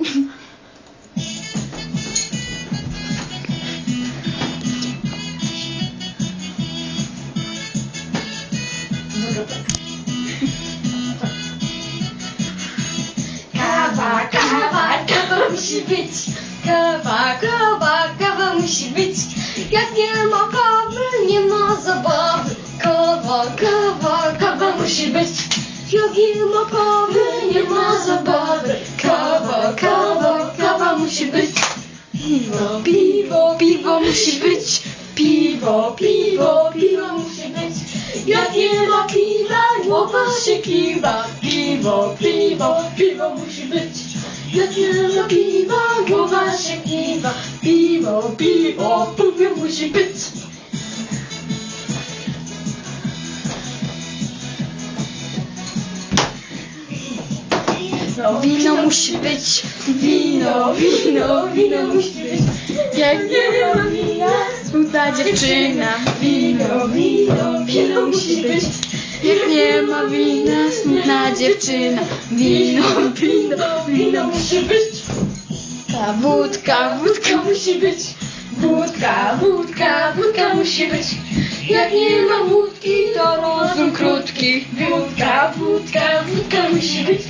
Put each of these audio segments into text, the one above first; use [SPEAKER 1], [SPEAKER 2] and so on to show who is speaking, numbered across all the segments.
[SPEAKER 1] Kawa musi być. Kawa musi być. Jak nie ma kawy, nie ma zabawy. Kawa musi być. Jak nie ma kawy, nie ma zabawy. Kawa musi być. Piwo musi być. Piwo musi być. Jak nie ma piwa, głowa się kiwa. Piwo musi być. Jak nie ma piwa, głowa się kiwa. Piwo musi być. Wino musi być. Wino musi być. Jak nie ma wina, smutna dziewczyna. Wino musi być. Jak nie ma wina, smutna dziewczyna. Wino musi być. Wódka musi być. Wódka musi być. Jak nie ma wódki, to rozum krótki. Wódka musi być.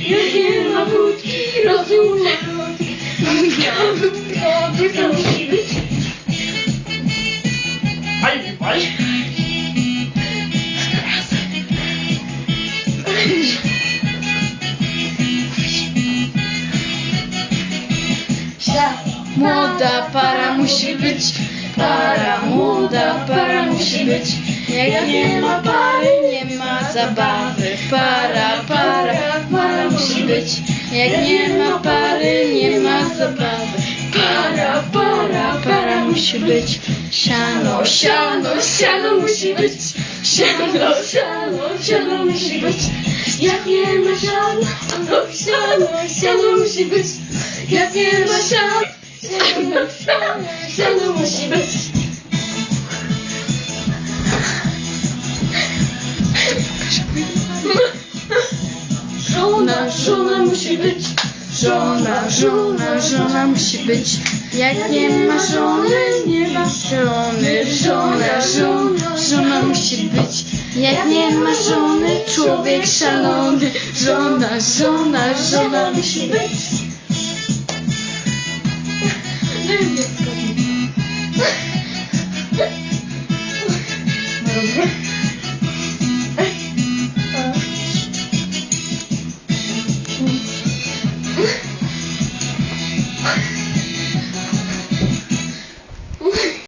[SPEAKER 1] Jak nie ma wódki, rozum krótki. Wódka musi być. Młoda para musi być. Młoda para musi być. Jak nie ma pary, nie ma zabawy. Para musi być. Jak nie ma pary, nie ma zabawy. Para musi być. Siano musi być. Siano musi być. Jak nie ma siano musi być. Jak nie ma siano musi być. Żona musi być. Żona musi być. Jak nie ma żony, nie ma żony. Żona musi być. Jak nie ma żony, człowiek szalony. Żona musi być.